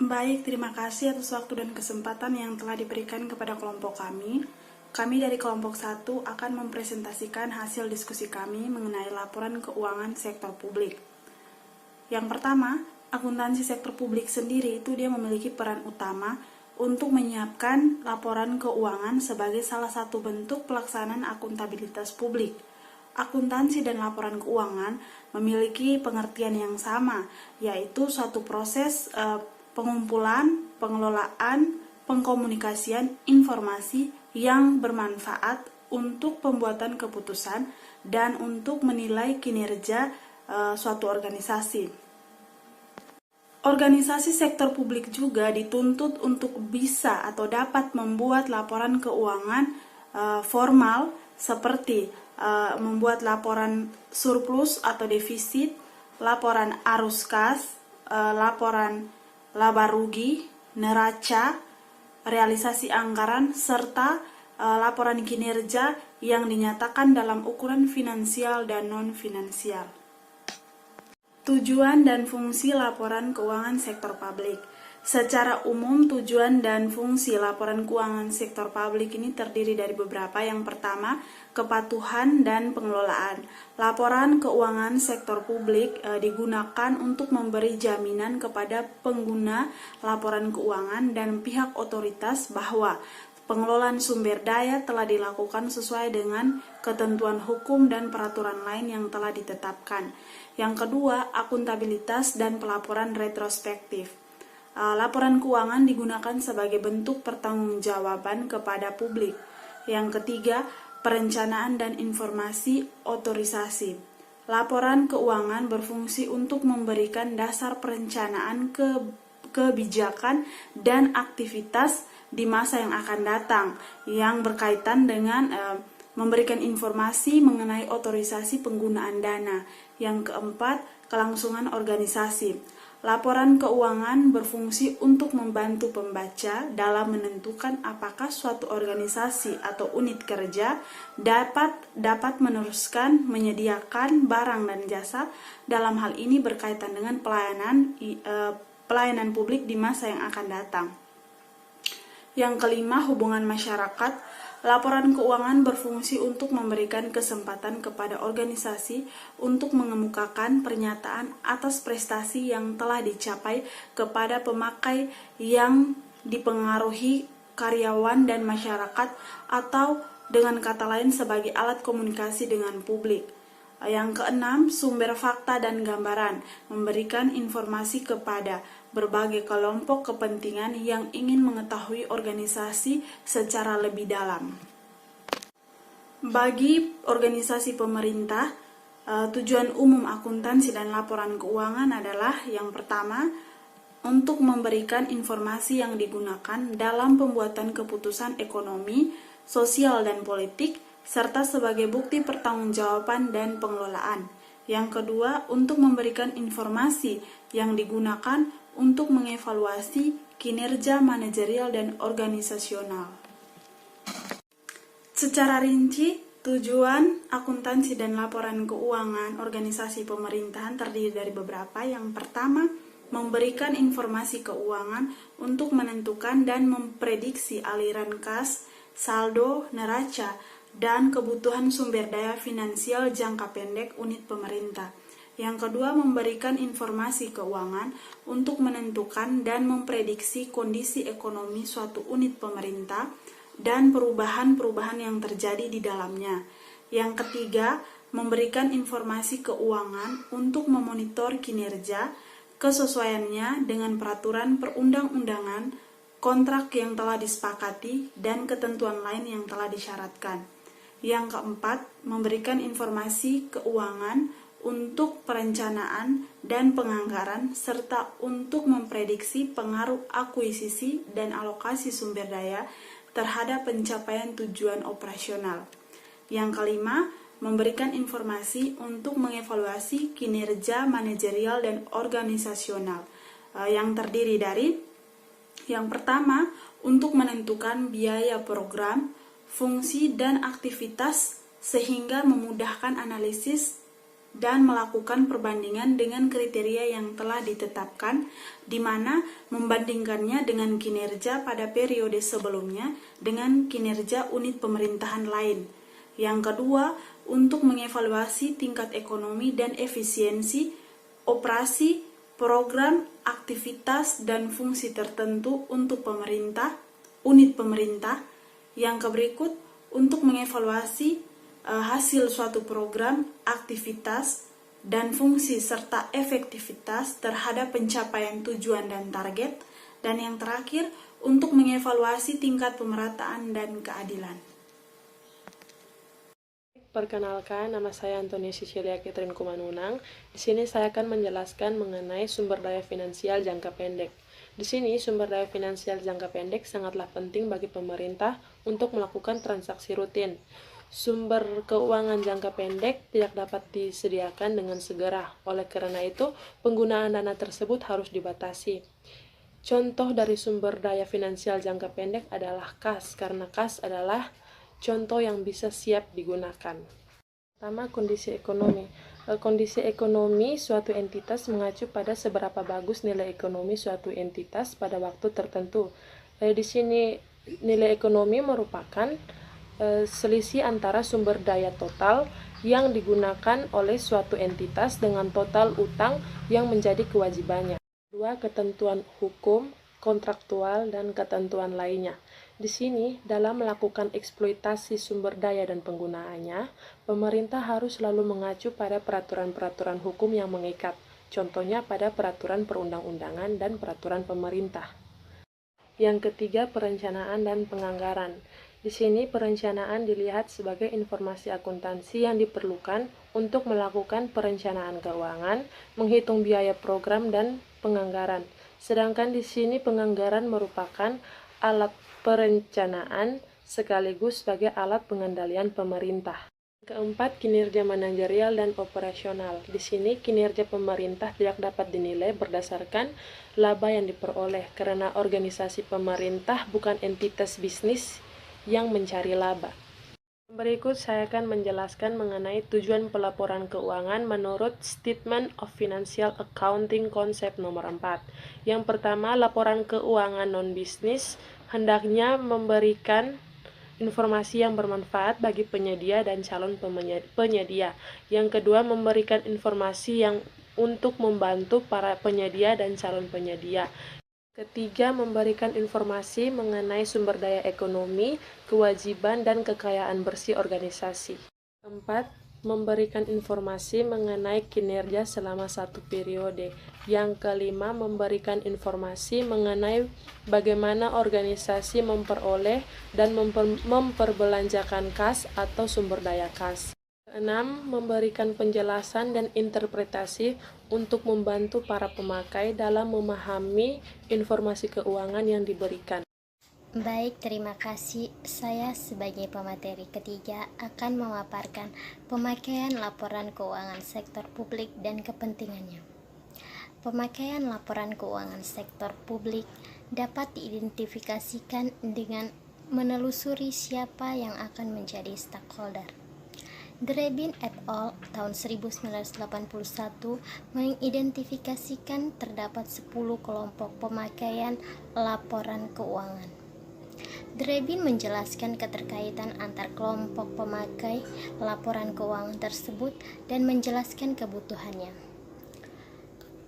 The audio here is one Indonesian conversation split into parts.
Baik, terima kasih atas waktu dan kesempatan yang telah diberikan kepada kelompok kami. Kami dari kelompok 1 akan mempresentasikan hasil diskusi kami mengenai laporan keuangan sektor publik. Yang pertama, akuntansi sektor publik sendiri itu dia memiliki peran utama untuk menyiapkan laporan keuangan sebagai salah satu bentuk pelaksanaan akuntabilitas publik. Akuntansi dan laporan keuangan memiliki pengertian yang sama, yaitu suatu proses pengumpulan, pengelolaan, pengkomunikasian informasi yang bermanfaat untuk pembuatan keputusan dan untuk menilai kinerja suatu organisasi. Organisasi sektor publik juga dituntut untuk bisa atau dapat membuat laporan keuangan formal seperti membuat laporan surplus atau defisit, laporan arus kas, laporan laba rugi, neraca, realisasi anggaran, serta laporan kinerja yang dinyatakan dalam ukuran finansial dan non-finansial. Tujuan dan fungsi laporan keuangan sektor publik. Secara umum, tujuan dan fungsi laporan keuangan sektor publik ini terdiri dari beberapa. Yang pertama, kepatuhan dan pengelolaan. Laporan keuangan sektor publik digunakan untuk memberi jaminan kepada pengguna laporan keuangan dan pihak otoritas bahwa pengelolaan sumber daya telah dilakukan sesuai dengan ketentuan hukum dan peraturan lain yang telah ditetapkan. Yang kedua, akuntabilitas dan pelaporan retrospektif. Laporan keuangan digunakan sebagai bentuk pertanggungjawaban kepada publik. Yang ketiga, perencanaan dan informasi otorisasi. Laporan keuangan berfungsi untuk memberikan dasar perencanaan kebijakan dan aktivitas di masa yang akan datang yang berkaitan dengan memberikan informasi mengenai otorisasi penggunaan dana. Yang keempat, kelangsungan organisasi. Laporan keuangan berfungsi untuk membantu pembaca dalam menentukan apakah suatu organisasi atau unit kerja dapat meneruskan menyediakan barang dan jasa, dalam hal ini berkaitan dengan pelayanan publik di masa yang akan datang. Yang kelima, hubungan masyarakat. Laporan keuangan berfungsi untuk memberikan kesempatan kepada organisasi untuk mengemukakan pernyataan atas prestasi yang telah dicapai kepada pemakai yang dipengaruhi karyawan dan masyarakat, atau dengan kata lain sebagai alat komunikasi dengan publik. Yang keenam, sumber fakta dan gambaran, memberikan informasi kepada berbagai kelompok kepentingan yang ingin mengetahui organisasi secara lebih dalam. Bagi organisasi pemerintah, tujuan umum akuntansi dan laporan keuangan adalah yang pertama, untuk memberikan informasi yang digunakan dalam pembuatan keputusan ekonomi, sosial, dan politik, serta sebagai bukti pertanggungjawaban dan pengelolaan. Yang kedua, untuk memberikan informasi yang digunakan untuk mengevaluasi kinerja manajerial dan organisasional. Secara rinci, tujuan akuntansi dan laporan keuangan organisasi pemerintahan terdiri dari beberapa. Yang pertama, memberikan informasi keuangan untuk menentukan dan memprediksi aliran kas, saldo, neraca, dan kebutuhan sumber daya finansial jangka pendek unit pemerintah. Yang kedua, memberikan informasi keuangan untuk menentukan dan memprediksi kondisi ekonomi suatu unit pemerintah dan perubahan-perubahan yang terjadi di dalamnya. Yang ketiga, memberikan informasi keuangan untuk memonitor kinerja, kesesuaiannya dengan peraturan perundang-undangan, kontrak yang telah disepakati, dan ketentuan lain yang telah disyaratkan. Yang keempat, memberikan informasi keuangan untuk perencanaan dan penganggaran, serta untuk memprediksi pengaruh akuisisi dan alokasi sumber daya terhadap pencapaian tujuan operasional. Yang kelima, memberikan informasi untuk mengevaluasi kinerja manajerial dan organisasional, yang terdiri dari yang pertama, untuk menentukan biaya program, fungsi, dan aktivitas sehingga memudahkan analisis dan melakukan perbandingan dengan kriteria yang telah ditetapkan, di mana membandingkannya dengan kinerja pada periode sebelumnya dengan kinerja unit pemerintahan lain. Yang kedua, untuk mengevaluasi tingkat ekonomi dan efisiensi operasi, program, aktivitas, dan fungsi tertentu untuk unit pemerintah. Yang berikut, untuk mengevaluasi hasil suatu program, aktivitas, dan fungsi serta efektivitas terhadap pencapaian tujuan dan target. Dan yang terakhir, untuk mengevaluasi tingkat pemerataan dan keadilan. Perkenalkan, nama saya Antoni Sicilia Catherine Kumanunang. Di sini saya akan menjelaskan mengenai sumber daya finansial jangka pendek. Di sini, sumber daya finansial jangka pendek sangatlah penting bagi pemerintah untuk melakukan transaksi rutin. Sumber keuangan jangka pendek tidak dapat disediakan dengan segera. Oleh karena itu, penggunaan dana tersebut harus dibatasi. Contoh dari sumber daya finansial jangka pendek adalah kas, karena kas adalah contoh yang bisa siap digunakan. Pertama, kondisi ekonomi. Kondisi ekonomi suatu entitas mengacu pada seberapa bagus nilai ekonomi suatu entitas pada waktu tertentu. Di sini nilai ekonomi merupakan selisih antara sumber daya total yang digunakan oleh suatu entitas dengan total utang yang menjadi kewajibannya. Dua, ketentuan hukum, kontraktual, dan ketentuan lainnya. Di sini, dalam melakukan eksploitasi sumber daya dan penggunaannya, pemerintah harus selalu mengacu pada peraturan-peraturan hukum yang mengikat, contohnya pada peraturan perundang-undangan dan peraturan pemerintah. Yang ketiga, perencanaan dan penganggaran. Di sini, perencanaan dilihat sebagai informasi akuntansi yang diperlukan untuk melakukan perencanaan keuangan, menghitung biaya program dan penganggaran. Sedangkan di sini penganggaran merupakan alat perencanaan sekaligus sebagai alat pengendalian pemerintah. Keempat, kinerja manajerial dan operasional. Di sini kinerja pemerintah tidak dapat dinilai berdasarkan laba yang diperoleh karena organisasi pemerintah bukan entitas bisnis yang mencari laba. Berikut saya akan menjelaskan mengenai tujuan pelaporan keuangan menurut Statement of Financial Accounting konsep nomor 4. Yang pertama, laporan keuangan non-bisnis hendaknya memberikan informasi yang bermanfaat bagi penyedia dan calon penyedia. Yang kedua, memberikan informasi yang untuk membantu para penyedia dan calon penyedia. Ketiga, memberikan informasi mengenai sumber daya ekonomi, kewajiban, dan kekayaan bersih organisasi. Keempat, memberikan informasi mengenai kinerja selama satu periode. Yang kelima, memberikan informasi mengenai bagaimana organisasi memperoleh dan memperbelanjakan kas atau sumber daya kas. Keenam, memberikan penjelasan dan interpretasi untuk membantu para pemakai dalam memahami informasi keuangan yang diberikan. Baik, terima kasih. Saya sebagai pemateri ketiga akan memaparkan pemakaian laporan keuangan sektor publik dan kepentingannya. Pemakaian laporan keuangan sektor publik dapat diidentifikasikan dengan menelusuri siapa yang akan menjadi stakeholder. Drebin et al. Tahun 1981 mengidentifikasikan terdapat 10 kelompok pemakaian laporan keuangan. Drebin menjelaskan keterkaitan antar kelompok pemakai laporan keuangan tersebut dan menjelaskan kebutuhannya.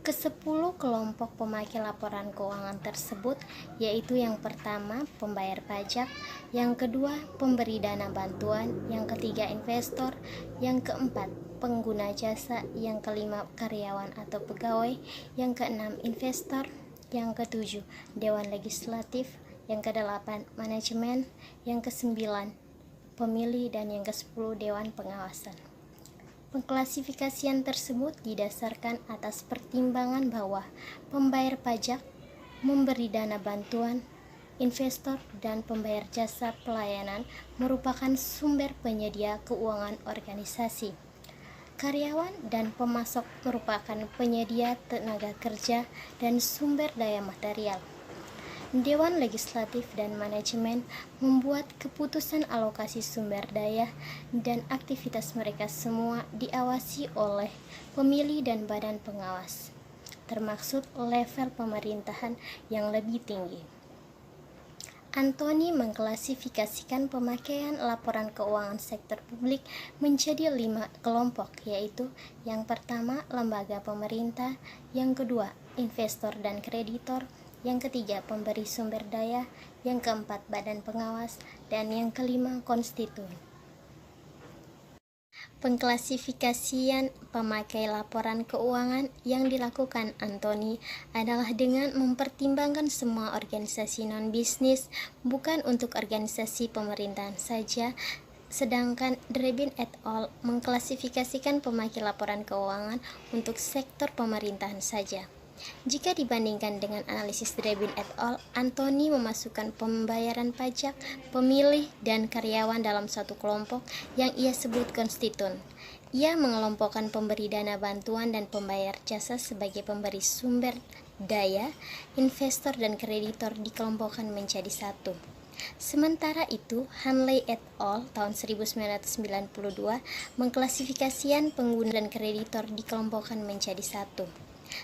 Ke-10 kelompok pemakai laporan keuangan tersebut yaitu yang pertama pembayar pajak, yang kedua pemberi dana bantuan, yang ketiga investor, yang keempat pengguna jasa, yang kelima karyawan atau pegawai, yang keenam investor, yang ketujuh dewan legislatif, yang kedelapan manajemen, yang kesembilan pemilih, dan yang ke-10 dewan pengawasan. Pengklasifikasian tersebut didasarkan atas pertimbangan bahwa pembayar pajak, memberi dana bantuan, investor, dan pembayar jasa pelayanan merupakan sumber penyedia keuangan organisasi. Karyawan dan pemasok merupakan penyedia tenaga kerja dan sumber daya material. Dewan Legislatif dan Manajemen membuat keputusan alokasi sumber daya dan aktivitas mereka semua diawasi oleh pemilih dan badan pengawas, termasuk level pemerintahan yang lebih tinggi. Anthony mengklasifikasikan pemakaian laporan keuangan sektor publik menjadi 5 kelompok, yaitu yang pertama lembaga pemerintah, yang kedua investor dan kreditor, yang ketiga pemberi sumber daya, yang keempat badan pengawas, dan yang kelima konstituen. Pengklasifikasian pemakai laporan keuangan yang dilakukan Anthony adalah dengan mempertimbangkan semua organisasi non-bisnis, bukan untuk organisasi pemerintahan saja, sedangkan Drebin et al. Mengklasifikasikan pemakai laporan keuangan untuk sektor pemerintahan saja. Jika dibandingkan dengan analisis Drebin et al., Anthony memasukkan pembayaran pajak, pemilih, dan karyawan dalam satu kelompok yang ia sebut konstituen. Ia mengelompokkan pemberi dana bantuan dan pembayar jasa sebagai pemberi sumber daya, investor, dan kreditor dikelompokkan menjadi satu. Sementara itu, Hanley et al. Tahun 1992 mengklasifikasikan pengguna dan kreditor dikelompokkan menjadi satu.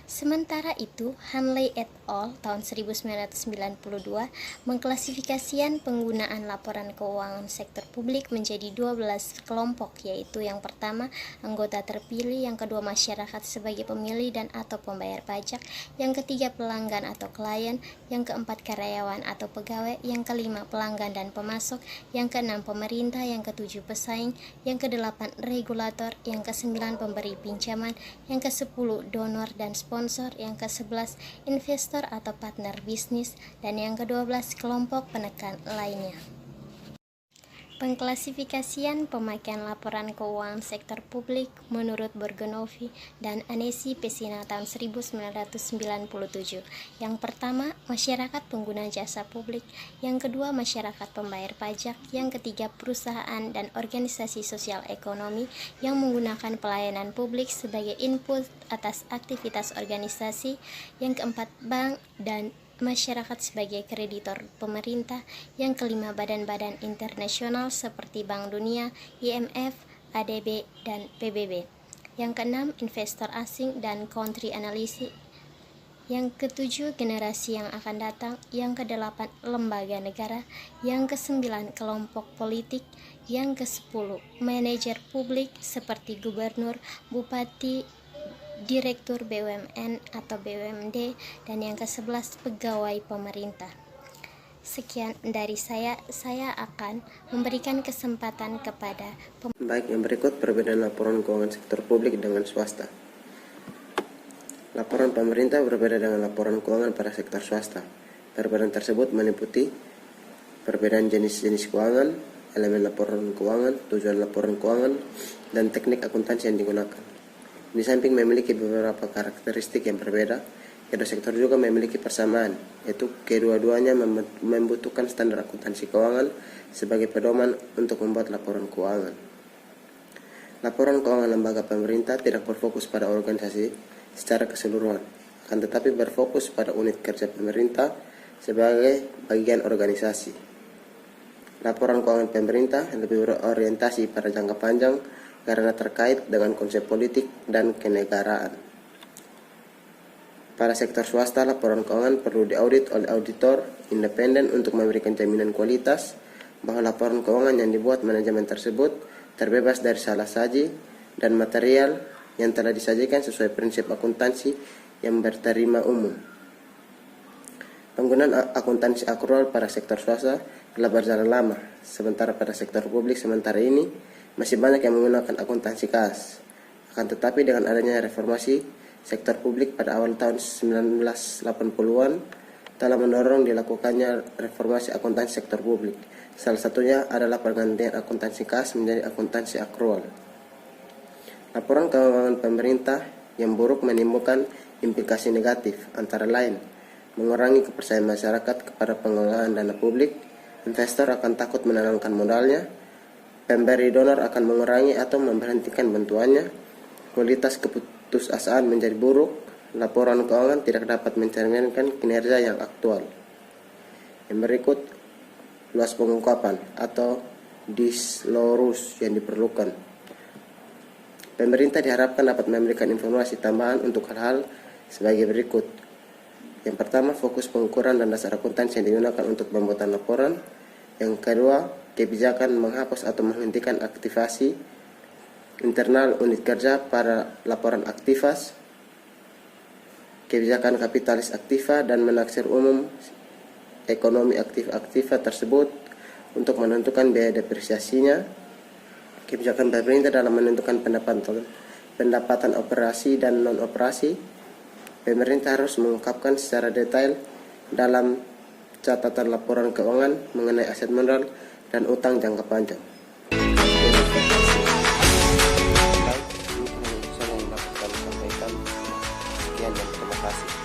Sementara itu, Hanley et al. Tahun 1992 mengklasifikasikan penggunaan laporan keuangan sektor publik menjadi 12 kelompok, yaitu yang pertama, anggota terpilih, yang kedua, masyarakat sebagai pemilih dan atau pembayar pajak, yang ketiga, pelanggan atau klien, yang keempat, karyawan atau pegawai, yang kelima, pelanggan dan pemasok, yang keenam, pemerintah, yang ketujuh, pesaing, yang kedelapan, regulator, yang kesembilan, pemberi pinjaman, yang kesepuluh, donor dan sponsor, yang ke-11 investor atau partner bisnis, dan yang ke-12 kelompok penekan lainnya. Pengklasifikasian pemakaian laporan keuangan sektor publik menurut Borgonovi dan Anesi Pesina tahun 1997. Yang pertama, masyarakat pengguna jasa publik, yang kedua, masyarakat pembayar pajak, yang ketiga, perusahaan dan organisasi sosial ekonomi yang menggunakan pelayanan publik sebagai input atas aktivitas organisasi, yang keempat, bank dan masyarakat sebagai kreditor pemerintah, yang kelima, badan-badan internasional seperti Bank Dunia, IMF, ADB, dan PBB, yang keenam, investor asing dan country analysis, yang ketujuh, generasi yang akan datang, yang kedelapan, lembaga negara, yang kesembilan, kelompok politik, yang kesepuluh, manajer publik seperti gubernur, bupati, direktur BUMN atau BUMD, dan yang ke-11 pegawai pemerintah. Sekian dari saya akan memberikan kesempatan kepada Baik, yang berikut perbedaan laporan keuangan sektor publik dengan swasta. Laporan pemerintah berbeda dengan laporan keuangan pada sektor swasta. Perbedaan tersebut meliputi perbedaan jenis-jenis keuangan, elemen laporan keuangan, tujuan laporan keuangan, dan teknik akuntansi yang digunakan. Di samping memiliki beberapa karakteristik yang berbeda, kedua sektor juga memiliki persamaan, yaitu kedua-duanya membutuhkan standar akuntansi keuangan sebagai pedoman untuk membuat laporan keuangan. Laporan keuangan lembaga pemerintah tidak berfokus pada organisasi secara keseluruhan, akan tetapi berfokus pada unit kerja pemerintah sebagai bagian organisasi. Laporan keuangan pemerintah lebih berorientasi pada jangka panjang karena terkait dengan konsep politik dan kenegaraan. Pada sektor swasta, laporan keuangan perlu diaudit oleh auditor independen untuk memberikan jaminan kualitas bahwa laporan keuangan yang dibuat manajemen tersebut terbebas dari salah saji dan material yang telah disajikan sesuai prinsip akuntansi yang berterima umum. Penggunaan akuntansi akrual pada sektor swasta telah berjalan lama, sementara pada sektor publik sementara ini masih banyak yang menggunakan akuntansi kas. Akan tetapi dengan adanya reformasi sektor publik pada awal tahun 1980-an telah mendorong dilakukannya reformasi akuntansi sektor publik. Salah satunya adalah pergantian akuntansi kas menjadi akuntansi akrual. Laporan keuangan pemerintah yang buruk menimbulkan implikasi negatif, antara lain mengurangi kepercayaan masyarakat kepada pengelolaan dana publik, investor akan takut menanamkan modalnya, pemberi donor akan mengurangi atau memberhentikan bantuannya, kualitas keputusasaan menjadi buruk, laporan keuangan tidak dapat mencerminkan kinerja yang aktual. Yang berikut, luas pengungkapan atau disclosure yang diperlukan. Pemerintah diharapkan dapat memberikan informasi tambahan untuk hal-hal sebagai berikut. Yang pertama, fokus pengukuran dan dasar akuntansi yang digunakan untuk pembuatan laporan. Yang kedua, kebijakan menghapus atau menghentikan aktivasi internal unit kerja pada laporan aktivas, kebijakan kapitalis aktiva dan menaksir umum ekonomi aktiva tersebut untuk menentukan biaya depresiasinya, kebijakan pemerintah dalam menentukan pendapatan operasi dan non-operasi. Pemerintah harus mengungkapkan secara detail dalam catatan laporan keuangan mengenai aset modal dan utang jangka panjang. Sekian dan terima kasih.